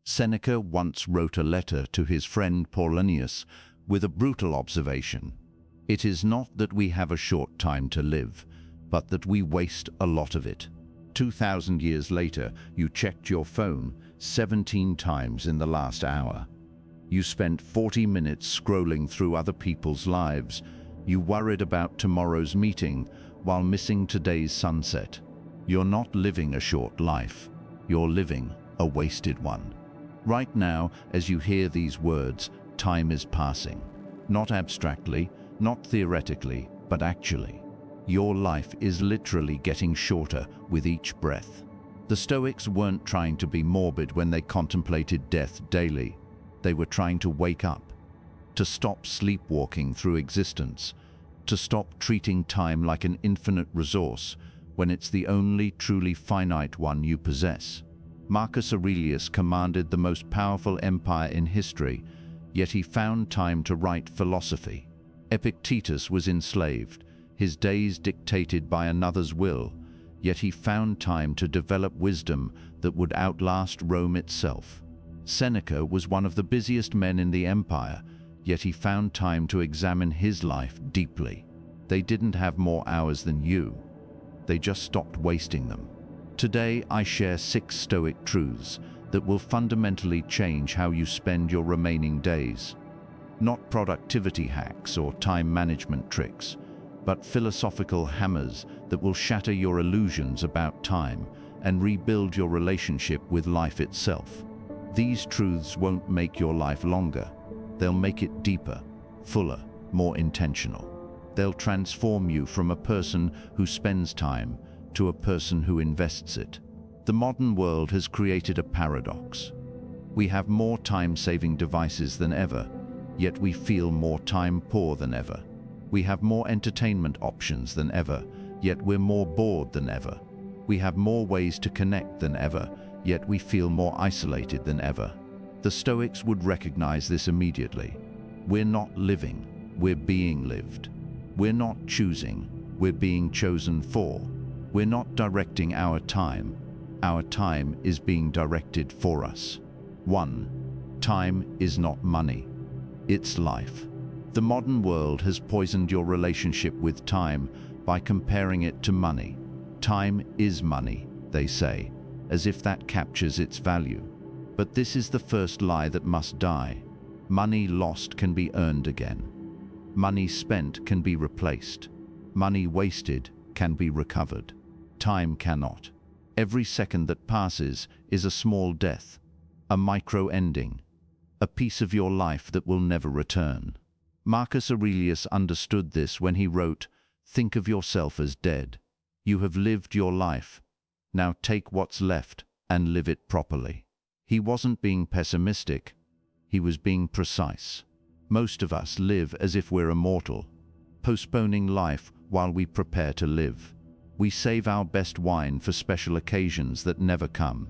Seneca once wrote a letter to his friend Aurelius with a brutal observation. It is not that we have a short time to live, but that we waste a lot of it. 2,000 years later, you checked your phone 17 times in the last hour. You spent 40 minutes scrolling through other people's lives. You worried about tomorrow's meeting while missing today's sunset. You're not living a short life. You're living a wasted one. Right now, as you hear these words, time is passing. Not abstractly, not theoretically, but actually. Your life is literally getting shorter with each breath. The Stoics weren't trying to be morbid when they contemplated death daily. They were trying to wake up, to stop sleepwalking through existence, to stop treating time like an infinite resource when it's the only truly finite one you possess. Marcus Aurelius commanded the most powerful empire in history, yet he found time to write philosophy. Epictetus was enslaved, his days dictated by another's will, yet he found time to develop wisdom that would outlast Rome itself. Seneca was one of the busiest men in the empire, yet he found time to examine his life deeply. They didn't have more hours than you. They just stopped wasting them. Today, I share 6 Stoic truths that will fundamentally change how you spend your remaining days. Not productivity hacks or time management tricks, but philosophical hammers that will shatter your illusions about time and rebuild your relationship with life itself. These truths won't make your life longer. They'll make it deeper, fuller, more intentional. They'll transform you from a person who spends time to a person who invests it. The modern world has created a paradox. We have more time-saving devices than ever, yet we feel more time poor than ever. We have more entertainment options than ever, yet we're more bored than ever. We have more ways to connect than ever, yet we feel more isolated than ever. The Stoics would recognize this immediately. We're not living, we're being lived. We're not choosing, we're being chosen for. We're not directing our time is being directed for us. 1. Time is not money. It's life. The modern world has poisoned your relationship with time by comparing it to money. Time is money, they say, as if that captures its value. But this is the first lie that must die. Money lost can be earned again. Money spent can be replaced. Money wasted can be recovered. Time cannot. Every second that passes is a small death, a micro-ending, a piece of your life that will never return. Marcus Aurelius understood this when he wrote, "Think of yourself as dead. You have lived your life. Now take what's left and live it properly." He wasn't being pessimistic. He was being precise. Most of us live as if we're immortal, postponing life while we prepare to live. We save our best wine for special occasions that never come.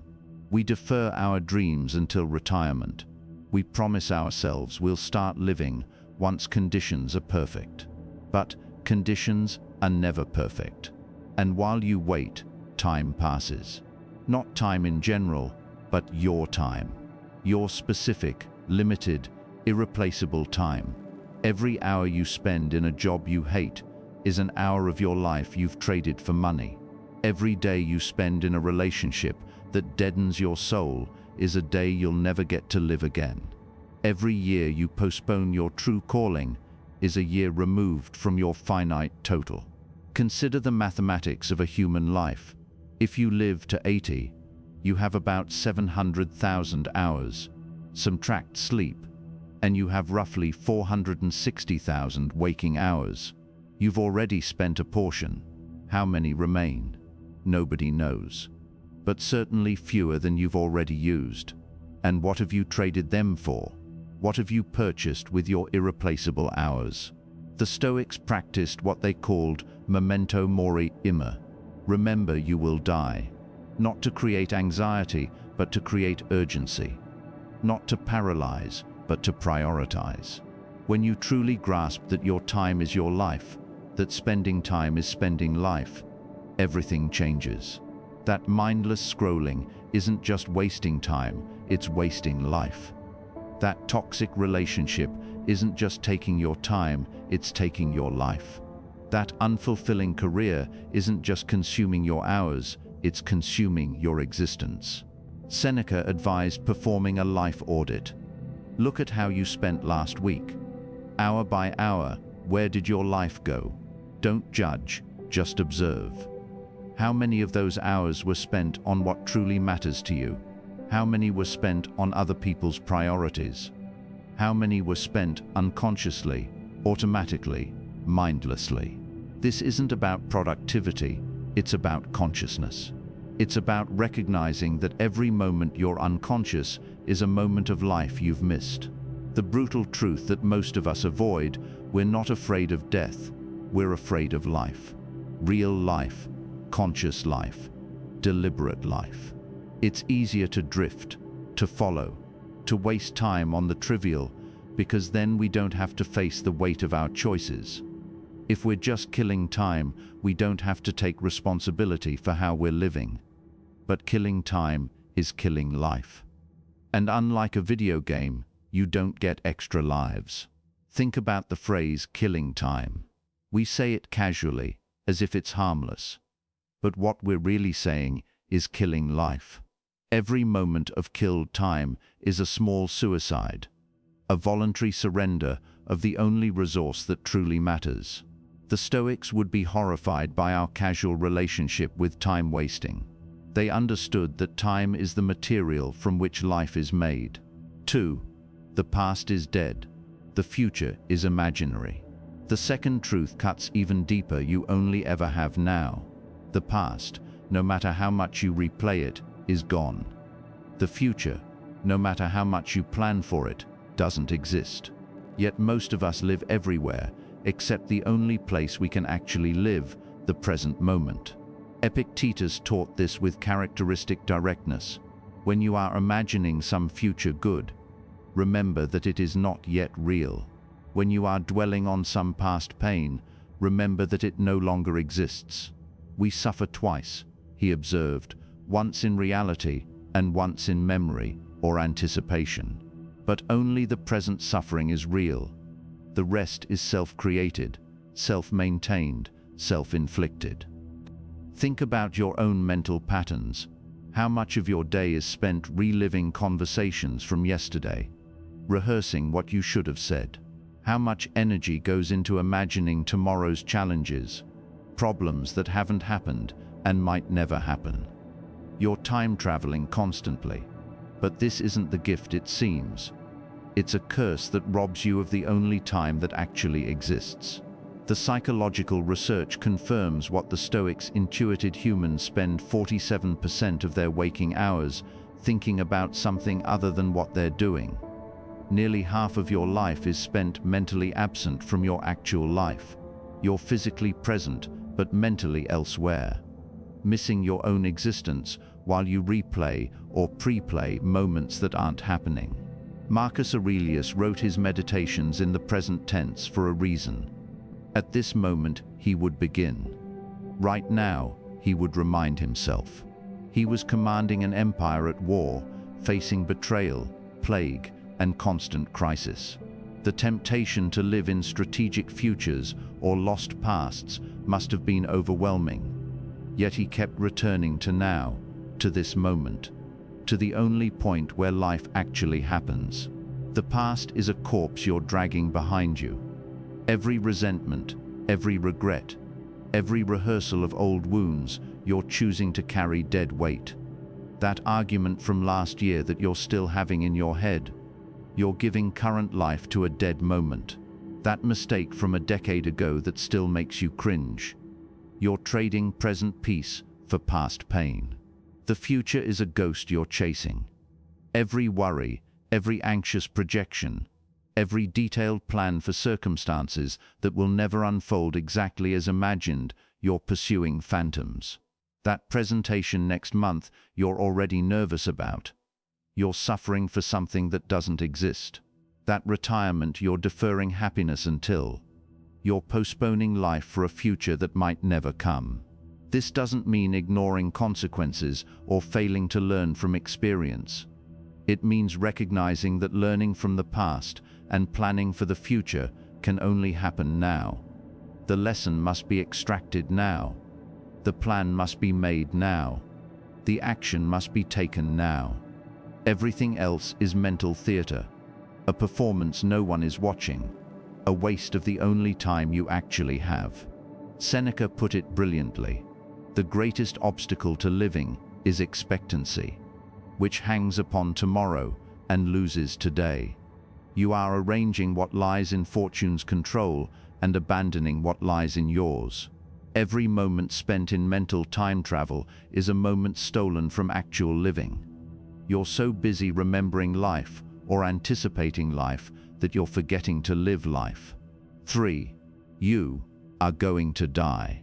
We defer our dreams until retirement. We promise ourselves we'll start living once conditions are perfect. But conditions are never perfect. And while you wait, time passes. Not time in general, but your time. Your specific, limited, irreplaceable time. Every hour you spend in a job you hate is an hour of your life you've traded for money. Every day you spend in a relationship that deadens your soul is a day you'll never get to live again. Every year you postpone your true calling is a year removed from your finite total. Consider the mathematics of a human life. If you live to 80, you have about 700,000 hours. Subtract sleep, and you have roughly 460,000 waking hours. You've already spent a portion. How many remain? Nobody knows. But certainly fewer than you've already used. And what have you traded them for? What have you purchased with your irreplaceable hours? The Stoics practiced what they called memento mori immer. Remember you will die. Not to create anxiety, but to create urgency. Not to paralyze, but to prioritize. When you truly grasp that your time is your life, that spending time is spending life, everything changes. That mindless scrolling isn't just wasting time, it's wasting life. That toxic relationship isn't just taking your time, it's taking your life. That unfulfilling career isn't just consuming your hours, it's consuming your existence. Seneca advised performing a life audit. Look at how you spent last week. Hour by hour, where did your life go? Don't judge, just observe. How many of those hours were spent on what truly matters to you? How many were spent on other people's priorities? How many were spent unconsciously, automatically, mindlessly? This isn't about productivity, it's about consciousness. It's about recognizing that every moment you're unconscious is a moment of life you've missed. The brutal truth that most of us avoid: we're not afraid of death, we're afraid of life. Real life, conscious life, deliberate life. It's easier to drift, to follow, to waste time on the trivial, because then we don't have to face the weight of our choices. If we're just killing time, we don't have to take responsibility for how we're living. But killing time is killing life. And unlike a video game, you don't get extra lives. Think about the phrase killing time. We say it casually, as if it's harmless. But what we're really saying is killing life. Every moment of killed time is a small suicide, a voluntary surrender of the only resource that truly matters. The Stoics would be horrified by our casual relationship with time wasting. They understood that time is the material from which life is made. 2. The past is dead. The future is imaginary. The second truth cuts even deeper: you only ever have now. The past, no matter how much you replay it, is gone. The future, no matter how much you plan for it, doesn't exist. Yet most of us live everywhere, except the only place we can actually live, the present moment. Epictetus taught this with characteristic directness. When you are imagining some future good, remember that it is not yet real. When you are dwelling on some past pain, remember that it no longer exists. We suffer twice, he observed, once in reality and once in memory or anticipation. But only the present suffering is real. The rest is self-created, self-maintained, self-inflicted. Think about your own mental patterns. How much of your day is spent reliving conversations from yesterday, rehearsing what you should have said? How much energy goes into imagining tomorrow's challenges, problems that haven't happened and might never happen? You're time traveling constantly. But this isn't the gift it seems. It's a curse that robs you of the only time that actually exists. The psychological research confirms what the Stoics intuited: humans spend 47% of their waking hours thinking about something other than what they're doing. Nearly half of your life is spent mentally absent from your actual life. You're physically present, but mentally elsewhere, missing your own existence while you replay or pre-play moments that aren't happening. Marcus Aurelius wrote his meditations in the present tense for a reason. At this moment, he would begin. Right now, he would remind himself. He was commanding an empire at war, facing betrayal, plague, and constant crisis. The temptation to live in strategic futures or lost pasts must have been overwhelming. Yet he kept returning to now, to this moment, to the only point where life actually happens. The past is a corpse you're dragging behind you. Every resentment, every regret, every rehearsal of old wounds, you're choosing to carry dead weight. That argument from last year that you're still having in your head, you're giving current life to a dead moment. That mistake from a decade ago that still makes you cringe. You're trading present peace for past pain. The future is a ghost you're chasing. Every worry, every anxious projection, every detailed plan for circumstances that will never unfold exactly as imagined, you're pursuing phantoms. That presentation next month you're already nervous about. You're suffering for something that doesn't exist. That retirement you're deferring happiness until. You're postponing life for a future that might never come. This doesn't mean ignoring consequences or failing to learn from experience. It means recognizing that learning from the past and planning for the future can only happen now. The lesson must be extracted now. The plan must be made now. The action must be taken now. Everything else is mental theater, a performance no one is watching, a waste of the only time you actually have. Seneca put it brilliantly. The greatest obstacle to living is expectancy, which hangs upon tomorrow and loses today. You are arranging what lies in fortune's control and abandoning what lies in yours. Every moment spent in mental time travel is a moment stolen from actual living. You're so busy remembering life or anticipating life that you're forgetting to live life. 3. You are going to die.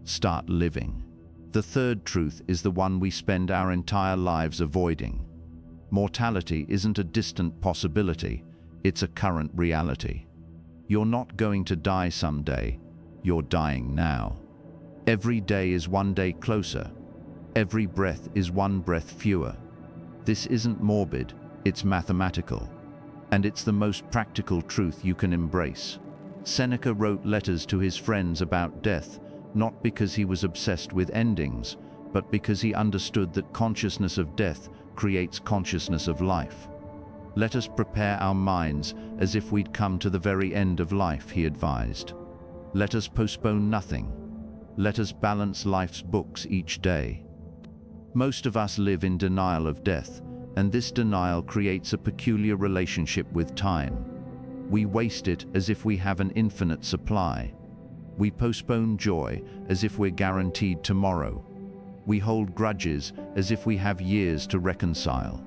Start living. The third truth is the one we spend our entire lives avoiding. Mortality isn't a distant possibility, it's a current reality. You're not going to die someday, you're dying now. Every day is one day closer. Every breath is one breath fewer. This isn't morbid, it's mathematical. And it's the most practical truth you can embrace. Seneca wrote letters to his friends about death, not because he was obsessed with endings, but because he understood that consciousness of death creates consciousness of life. Let us prepare our minds as if we'd come to the very end of life, he advised. Let us postpone nothing. Let us balance life's books each day. Most of us live in denial of death, and this denial creates a peculiar relationship with time. We waste it as if we have an infinite supply. We postpone joy as if we're guaranteed tomorrow. We hold grudges as if we have years to reconcile.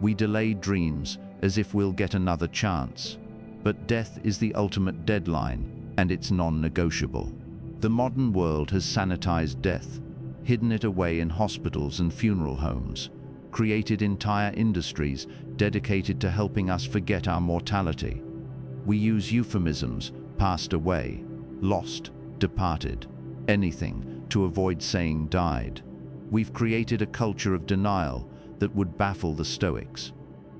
We delay dreams as if we'll get another chance. But death is the ultimate deadline, and it's non-negotiable. The modern world has sanitized death, hidden it away in hospitals and funeral homes, created entire industries dedicated to helping us forget our mortality. We use euphemisms, passed away, lost, departed, anything, to avoid saying died. We've created a culture of denial that would baffle the Stoics,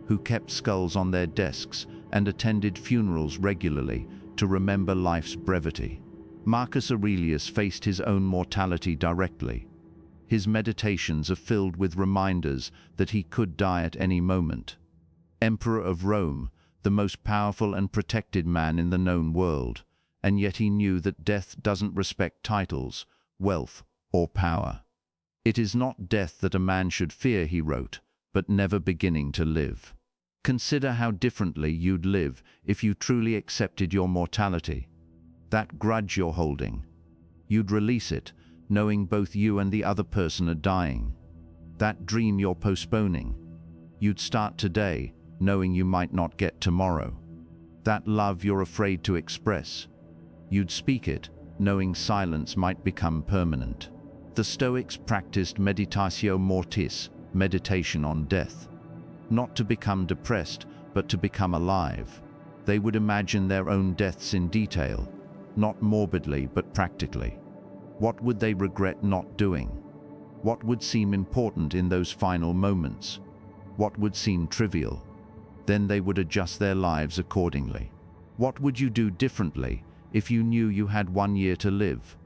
who kept skulls on their desks and attended funerals regularly to remember life's brevity. Marcus Aurelius faced his own mortality directly. His meditations are filled with reminders that he could die at any moment. Emperor of Rome, the most powerful and protected man in the known world, and yet he knew that death doesn't respect titles, wealth, or power. It is not death that a man should fear, he wrote, but never beginning to live. Consider how differently you'd live if you truly accepted your mortality. That grudge you're holding, you'd release it, knowing both you and the other person are dying. That dream you're postponing, you'd start today, knowing you might not get tomorrow. That love you're afraid to express, you'd speak it, knowing silence might become permanent. The Stoics practiced meditatio mortis, meditation on death. Not to become depressed, but to become alive. They would imagine their own deaths in detail, not morbidly but practically. What would they regret not doing? What would seem important in those final moments? What would seem trivial? Then they would adjust their lives accordingly. What would you do differently if you knew you had 1 year to live?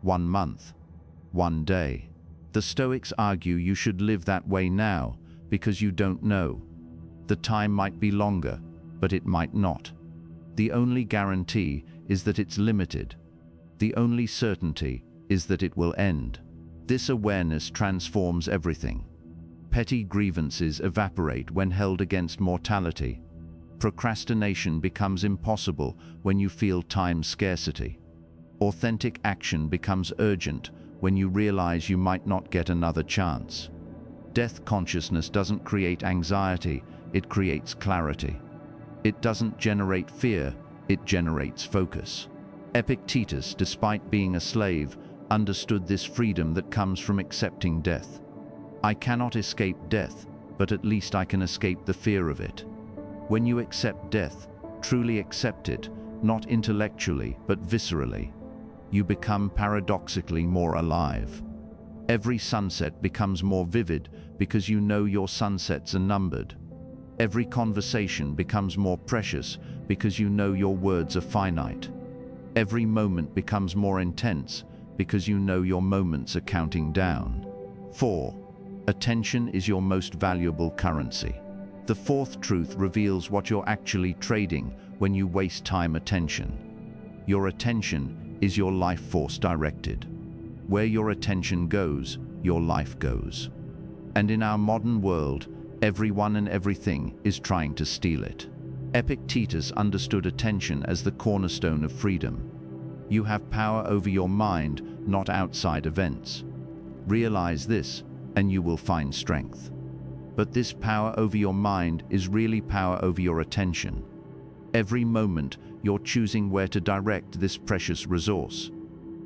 1 month? 1 day? The Stoics argue you should live that way now because you don't know. The time might be longer, but it might not. The only guarantee is that it's limited. The only certainty is that it will end. This awareness transforms everything. Petty grievances evaporate when held against mortality. Procrastination becomes impossible when you feel time scarcity. Authentic action becomes urgent when you realize you might not get another chance. Death consciousness doesn't create anxiety, it creates clarity. It doesn't generate fear, it generates focus. Epictetus, despite being a slave, understood this freedom that comes from accepting death. I cannot escape death, but at least I can escape the fear of it. When you accept death, truly accept it, not intellectually, but viscerally. you become paradoxically more alive. Every sunset becomes more vivid because you know your sunsets are numbered. Every conversation becomes more precious because you know your words are finite. Every moment becomes more intense because you know your moments are counting down. 4. Attention is your most valuable currency. The fourth truth reveals what you're actually trading when you waste time attention. Your attention is your life force directed. Where your attention goes, your life goes. And in our modern world, everyone and everything is trying to steal it. Epictetus understood attention as the cornerstone of freedom. You have power over your mind, not outside events. Realize this, and you will find strength. But this power over your mind is really power over your attention. Every moment, you're choosing where to direct this precious resource.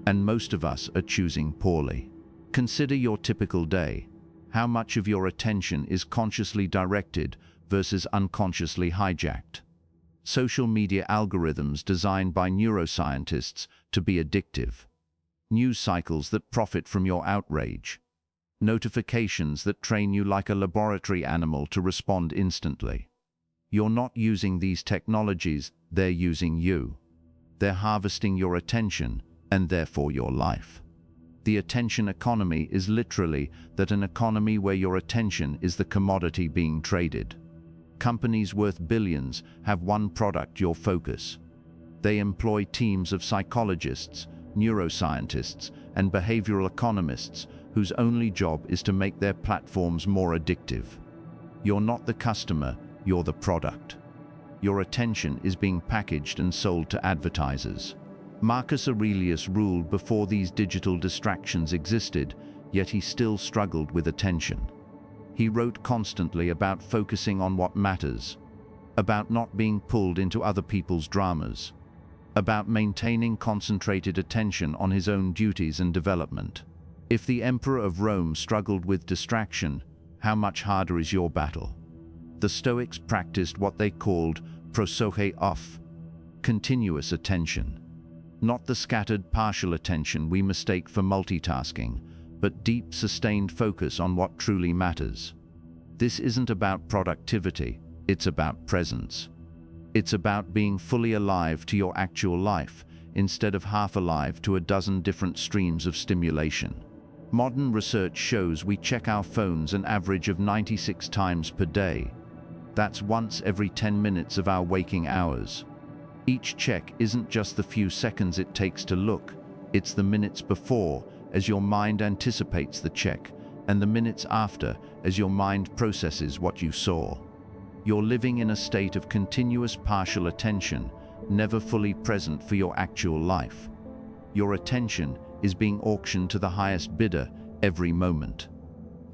And most of us are choosing poorly. Consider your typical day. How much of your attention is consciously directed versus unconsciously hijacked? Social media algorithms designed by neuroscientists to be addictive. News cycles that profit from your outrage. Notifications that train you like a laboratory animal to respond instantly. You're not using these technologies, they're using you. They're harvesting your attention, and therefore your life. The attention economy is literally that an economy where your attention is the commodity being traded. Companies worth billions have one product: your focus. They employ teams of psychologists, neuroscientists, and behavioral economists whose only job is to make their platforms more addictive. You're not the customer, you're the product. Your attention is being packaged and sold to advertisers. Marcus Aurelius ruled before these digital distractions existed, yet he still struggled with attention. He wrote constantly about focusing on what matters, about not being pulled into other people's dramas, about maintaining concentrated attention on his own duties and development. If the Emperor of Rome struggled with distraction, how much harder is your battle? The Stoics practiced what they called prosoche off, continuous attention. Not the scattered partial attention we mistake for multitasking, but deep sustained focus on what truly matters. This isn't about productivity, it's about presence. It's about being fully alive to your actual life, instead of half alive to a dozen different streams of stimulation. Modern research shows we check our phones an average of 96 times per day. That's once every 10 minutes of our waking hours. Each check isn't just the few seconds it takes to look, it's the minutes before, as your mind anticipates the check, and the minutes after, as your mind processes what you saw. You're living in a state of continuous partial attention, never fully present for your actual life. Your attention is being auctioned to the highest bidder every moment.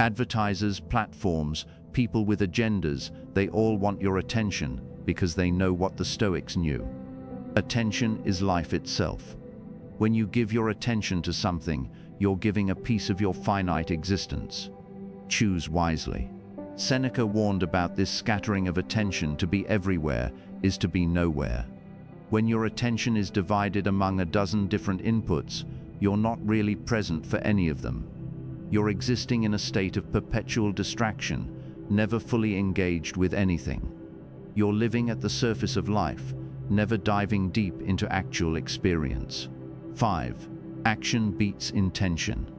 Advertisers, platforms, people with agendas, they all want your attention because they know what the Stoics knew. Attention is life itself. When you give your attention to something, you're giving a piece of your finite existence. Choose wisely. Seneca warned about this scattering of attention. To be everywhere is to be nowhere. When your attention is divided among a dozen different inputs, you're not really present for any of them. You're existing in a state of perpetual distraction, never fully engaged with anything. You're living at the surface of life, never diving deep into actual experience. 5. Action beats intention.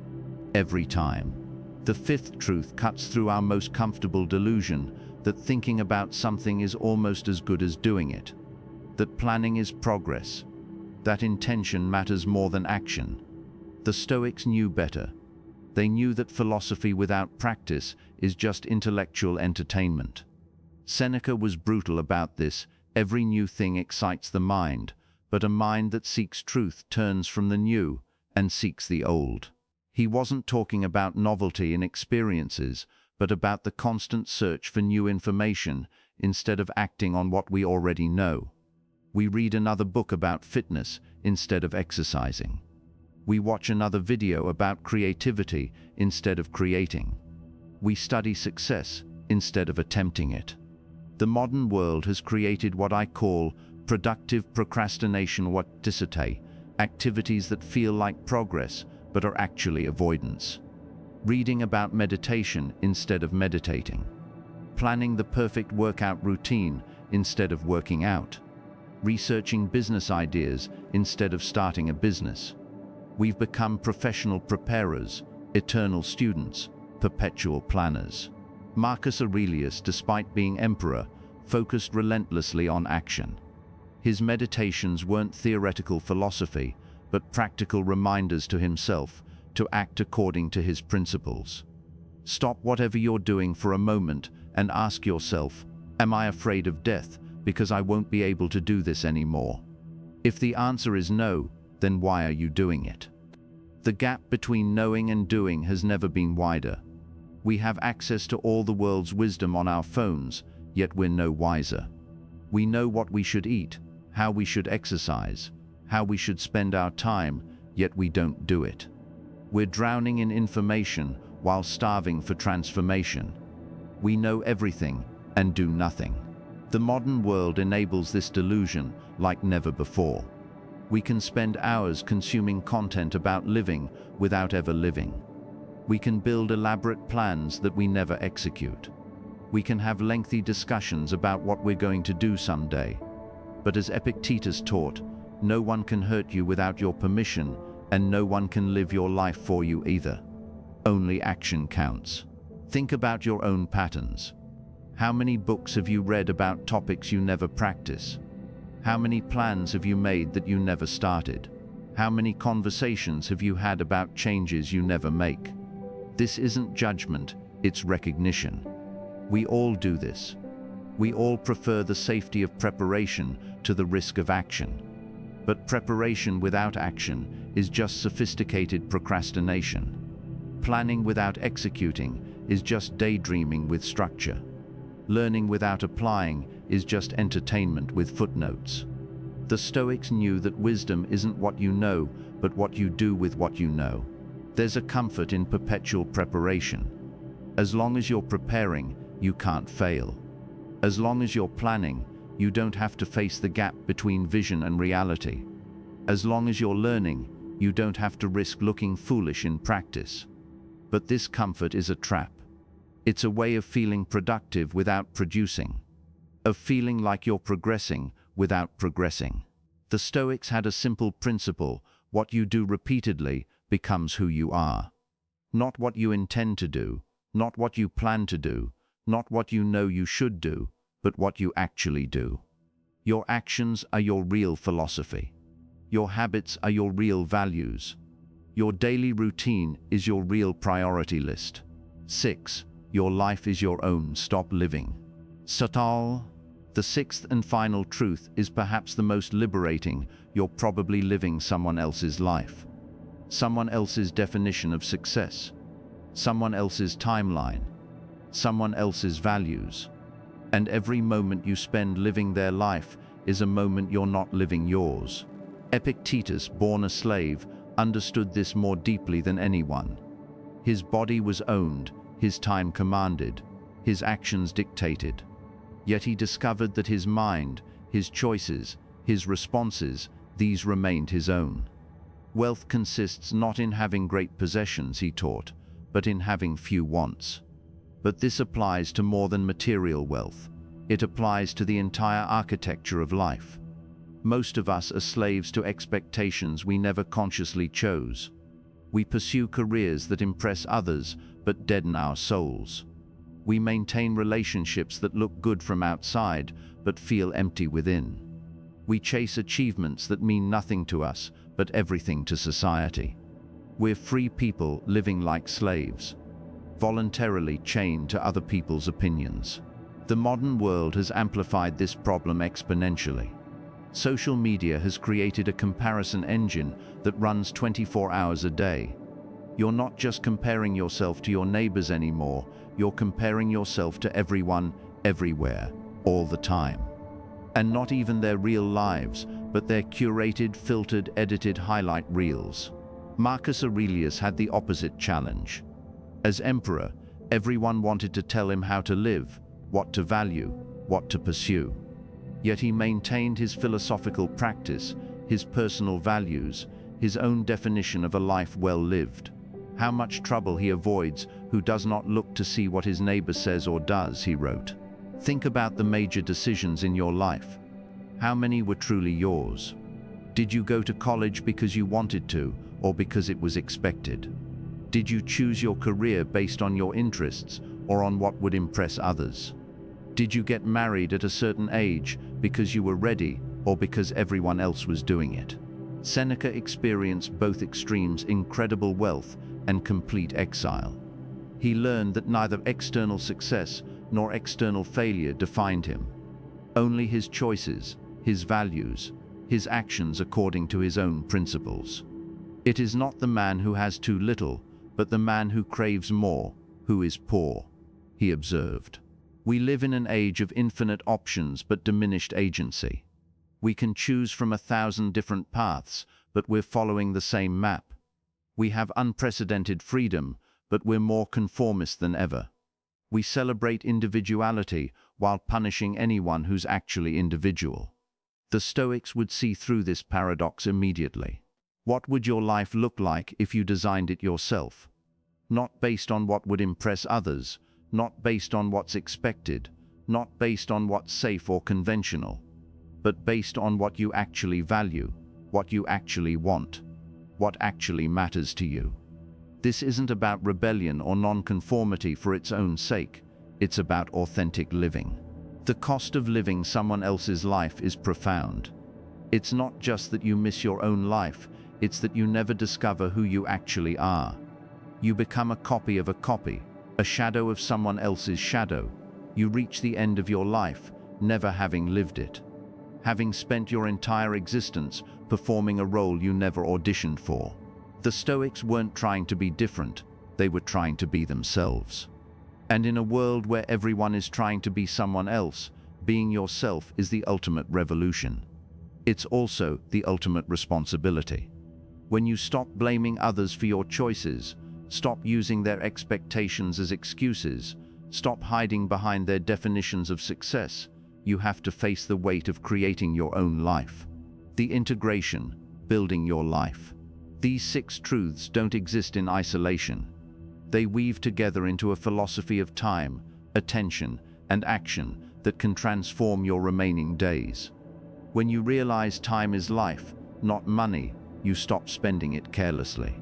Every time. The fifth truth cuts through our most comfortable delusion that thinking about something is almost as good as doing it. That planning is progress. That intention matters more than action. The Stoics knew better. They knew that philosophy without practice is just intellectual entertainment. Seneca was brutal about this. Every new thing excites the mind, but a mind that seeks truth turns from the new and seeks the old. He wasn't talking about novelty in experiences, but about the constant search for new information instead of acting on what we already know. We read another book about fitness instead of exercising. We watch another video about creativity instead of creating. We study success instead of attempting it. The modern world has created what I call productive procrastination, what dissertate, activities that feel like progress but are actually avoidance, reading about meditation instead of meditating, planning the perfect workout routine instead of working out, researching business ideas instead of starting a business. We've become professional preparers, eternal students, perpetual planners. Marcus Aurelius, despite being emperor, focused relentlessly on action. His meditations weren't theoretical philosophy, but practical reminders to himself to act according to his principles. Stop whatever you're doing for a moment and ask yourself, am I afraid of death because I won't be able to do this anymore? If the answer is no, then why are you doing it? The gap between knowing and doing has never been wider. We have access to all the world's wisdom on our phones, yet we're no wiser. We know what we should eat, how we should exercise, how we should spend our time, yet we don't do it. We're drowning in information while starving for transformation. We know everything and do nothing. The modern world enables this delusion like never before. We can spend hours consuming content about living without ever living. We can build elaborate plans that we never execute. We can have lengthy discussions about what we're going to do someday. But as Epictetus taught, no one can hurt you without your permission, and no one can live your life for you either. Only action counts. Think about your own patterns. How many books have you read about topics you never practice? How many plans have you made that you never started? How many conversations have you had about changes you never make? This isn't judgment, it's recognition. We all do this. We all prefer the safety of preparation to the risk of action. But preparation without action is just sophisticated procrastination. Planning without executing is just daydreaming with structure. Learning without applying is just entertainment with footnotes. The Stoics knew that wisdom isn't what you know, but what you do with what you know. There's a comfort in perpetual preparation. As long as you're preparing, you can't fail. As long as you're planning, you don't have to face the gap between vision and reality. As long as you're learning, you don't have to risk looking foolish in practice. But this comfort is a trap. It's a way of feeling productive without producing, of feeling like you're progressing without progressing. The Stoics had a simple principle: what you do repeatedly becomes who you are. Not what you intend to do, not what you plan to do, not what you know you should do, but what you actually do. Your actions are your real philosophy. Your habits are your real values. Your daily routine is your real priority list. 6. Your life is your own. Stop living. Satal. The sixth and final truth is perhaps the most liberating. You're probably living someone else's life. Someone else's definition of success. Someone else's timeline. Someone else's values. And every moment you spend living their life is a moment you're not living yours. Epictetus, born a slave, understood this more deeply than anyone. His body was owned, his time commanded, his actions dictated. Yet he discovered that his mind, his choices, his responses, these remained his own. Wealth consists not in having great possessions, he taught, but in having few wants. But this applies to more than material wealth. It applies to the entire architecture of life. Most of us are slaves to expectations we never consciously chose. We pursue careers that impress others but deaden our souls. We maintain relationships that look good from outside but feel empty within. We chase achievements that mean nothing to us but everything to society. We're free people living like slaves, voluntarily chained to other people's opinions. The modern world has amplified this problem exponentially. Social media has created a comparison engine that runs 24 hours a day. You're not just comparing yourself to your neighbors anymore, you're comparing yourself to everyone, everywhere, all the time. And not even their real lives, but their curated, filtered, edited highlight reels. Marcus Aurelius had the opposite challenge. As emperor, everyone wanted to tell him how to live, what to value, what to pursue. Yet he maintained his philosophical practice, his personal values, his own definition of a life well lived. How much trouble he avoids who does not look to see what his neighbor says or does, he wrote. Think about the major decisions in your life. How many were truly yours? Did you go to college because you wanted to, or because it was expected? Did you choose your career based on your interests, or on what would impress others? Did you get married at a certain age because you were ready, or because everyone else was doing it? Seneca experienced both extremes: incredible wealth and complete exile. He learned that neither external success nor external failure defined him. Only his choices, his values, his actions according to his own principles. It is not the man who has too little, but the man who craves more, who is poor, he observed. We live in an age of infinite options but diminished agency. We can choose from 1,000 different paths, but we're following the same map. We have unprecedented freedom, but we're more conformist than ever. We celebrate individuality while punishing anyone who's actually individual. The Stoics would see through this paradox immediately. What would your life look like if you designed it yourself? Not based on what would impress others, not based on what's expected, not based on what's safe or conventional, but based on what you actually value, what you actually want, what actually matters to you. This isn't about rebellion or nonconformity for its own sake. It's about authentic living. The cost of living someone else's life is profound. It's not just that you miss your own life, it's that you never discover who you actually are. You become a copy of a copy, a shadow of someone else's shadow. You reach the end of your life, never having lived it. Having spent your entire existence performing a role you never auditioned for. The Stoics weren't trying to be different, they were trying to be themselves. And in a world where everyone is trying to be someone else, being yourself is the ultimate revolution. It's also the ultimate responsibility. When you stop blaming others for your choices, stop using their expectations as excuses, stop hiding behind their definitions of success, you have to face the weight of creating your own life. The integration, building your life. These 6 truths don't exist in isolation. They weave together into a philosophy of time, attention, and action that can transform your remaining days. When you realize time is life, not money, you stop spending it carelessly.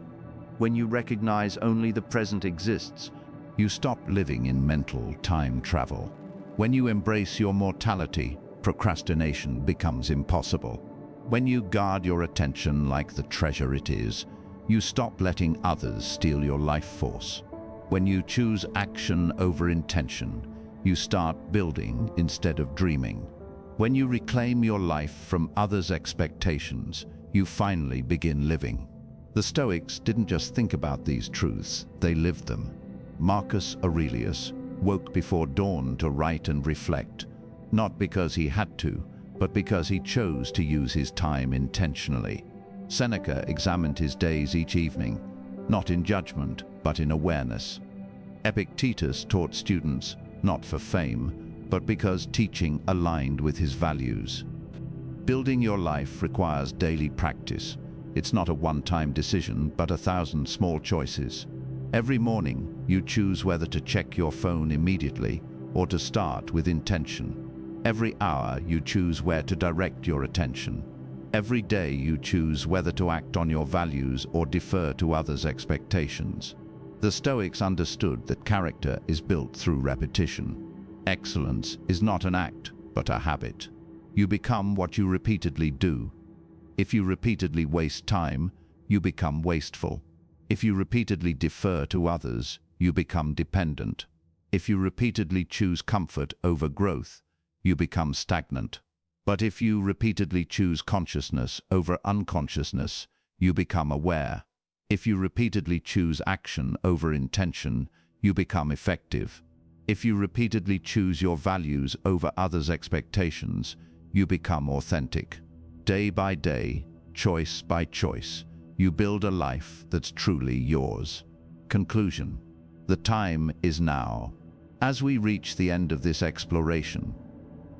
When you recognize only the present exists, you stop living in mental time travel. When you embrace your mortality, procrastination becomes impossible. When you guard your attention like the treasure it is, you stop letting others steal your life force. When you choose action over intention, you start building instead of dreaming. When you reclaim your life from others' expectations, you finally begin living. The Stoics didn't just think about these truths, they lived them. Marcus Aurelius woke before dawn to write and reflect, not because he had to, but because he chose to use his time intentionally. Seneca examined his days each evening, not in judgment, but in awareness. Epictetus taught students, not for fame, but because teaching aligned with his values. Building your life requires daily practice. It's not a one-time decision, but 1,000 small choices. Every morning, you choose whether to check your phone immediately or to start with intention. Every hour, you choose where to direct your attention. Every day, you choose whether to act on your values or defer to others' expectations. The Stoics understood that character is built through repetition. Excellence is not an act, but a habit. You become what you repeatedly do. If you repeatedly waste time, you become wasteful. If you repeatedly defer to others, you become dependent. If you repeatedly choose comfort over growth, you become stagnant. But if you repeatedly choose consciousness over unconsciousness, you become aware. If you repeatedly choose action over intention, you become effective. If you repeatedly choose your values over others' expectations, you become authentic. Day by day, choice by choice, you build a life that's truly yours. Conclusion. The time is now. As we reach the end of this exploration,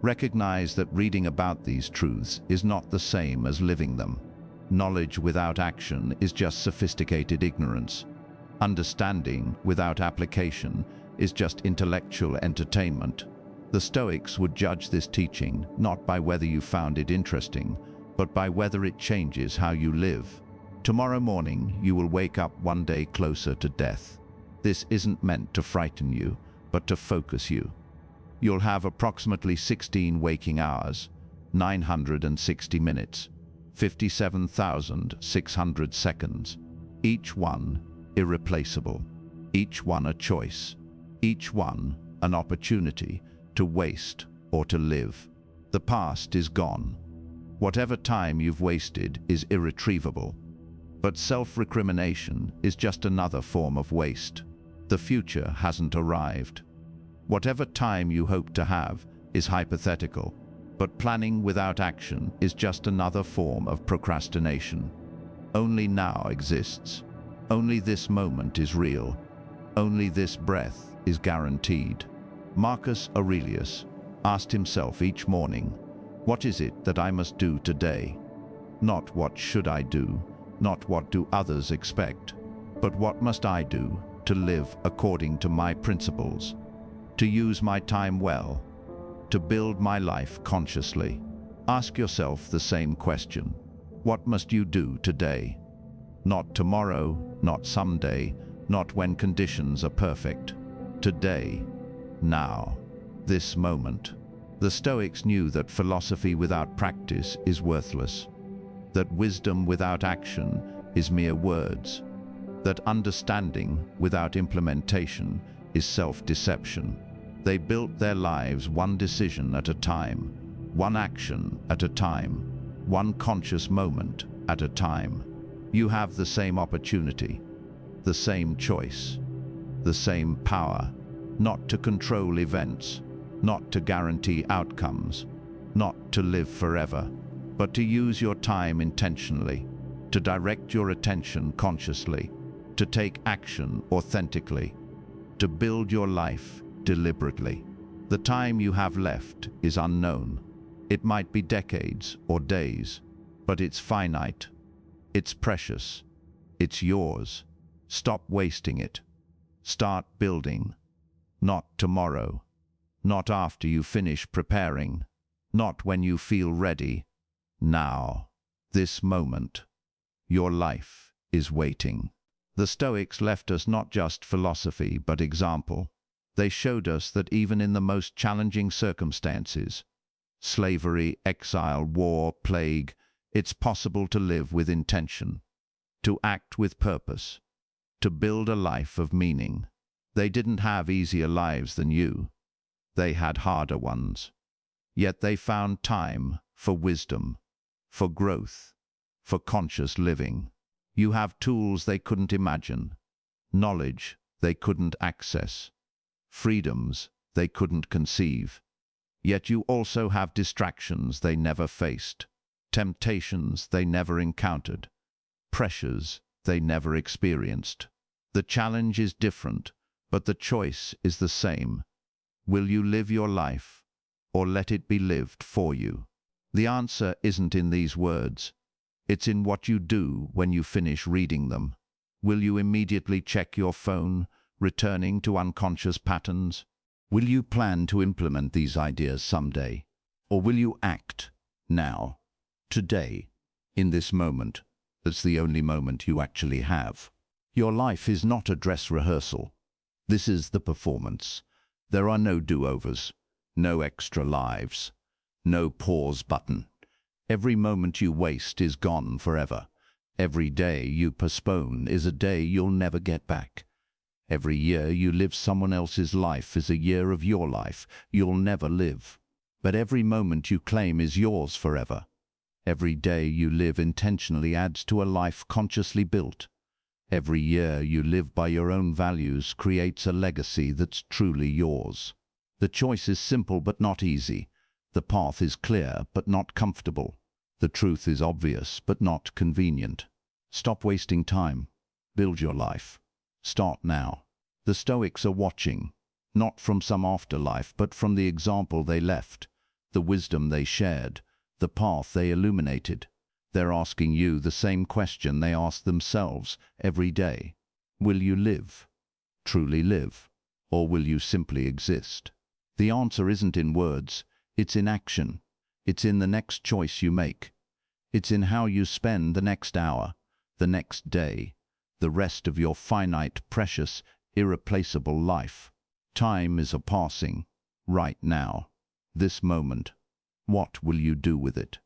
Recognize that reading about these truths is not the same as living them. Knowledge without action is just sophisticated ignorance. Understanding without application is just intellectual entertainment. The Stoics would judge this teaching not by whether you found it interesting, but by whether it changes how you live. Tomorrow morning, you will wake up one day closer to death. This isn't meant to frighten you, but to focus you. You'll have approximately 16 waking hours, 960 minutes, 57,600 seconds, each one irreplaceable, each one a choice, each one an opportunity to waste or to live. The past is gone. Whatever time you've wasted is irretrievable. But self-recrimination is just another form of waste. The future hasn't arrived. Whatever time you hope to have is hypothetical, but planning without action is just another form of procrastination. Only now exists. Only this moment is real. Only this breath is guaranteed. Marcus Aurelius asked himself each morning, "What is it that I must do today?" Not what should I do, not what do others expect, but what must I do to live according to my principles, to use my time well, to build my life consciously. Ask yourself the same question. What must you do today? Not tomorrow, not someday, not when conditions are perfect. Today, now, this moment. The Stoics knew that philosophy without practice is worthless, that wisdom without action is mere words, that understanding without implementation is self-deception. They built their lives one decision at a time, one action at a time, one conscious moment at a time. You have the same opportunity, the same choice, the same power, not to control events, not to guarantee outcomes, not to live forever, but to use your time intentionally, to direct your attention consciously, to take action authentically, to build your life deliberately. The time you have left is unknown. It might be decades or days, but it's finite. It's precious. It's yours. Stop wasting it. Start building. Not tomorrow. Not after you finish preparing. Not when you feel ready. Now. This moment. Your life is waiting. The Stoics left us not just philosophy, but example. They showed us that even in the most challenging circumstances, slavery, exile, war, plague, it's possible to live with intention, to act with purpose, to build a life of meaning. They didn't have easier lives than you. They had harder ones. Yet they found time for wisdom, for growth, for conscious living. You have tools they couldn't imagine, knowledge they couldn't access, freedoms they couldn't conceive. Yet you also have distractions they never faced, temptations they never encountered, pressures they never experienced. The challenge is different, but the choice is the same. Will you live your life, or let it be lived for you? The answer isn't in these words. It's in what you do when you finish reading them. Will you immediately check your phone, returning to unconscious patterns? Will you plan to implement these ideas someday? Or will you act now, today, in this moment? That's the only moment you actually have. Your life is not a dress rehearsal. This is the performance. There are no do-overs, no extra lives, no pause button. Every moment you waste is gone forever. Every day you postpone is a day you'll never get back. Every year you live someone else's life is a year of your life you'll never live. But every moment you claim is yours forever. Every day you live intentionally adds to a life consciously built. Every year you live by your own values creates a legacy that's truly yours. The choice is simple but not easy. The path is clear but not comfortable. The truth is obvious but not convenient. Stop wasting time. Build your life. Start now. The Stoics are watching, not from some afterlife but from the example they left. the wisdom they shared, the path they illuminated. They're asking you the same question they ask themselves every day. Will you live? Truly live? Or will you simply exist? The answer isn't in words, it's in action. It's in the next choice you make. It's in how you spend the next hour, the next day, the rest of your finite, precious, irreplaceable life. Time is a passing, right now, this moment. What will you do with it?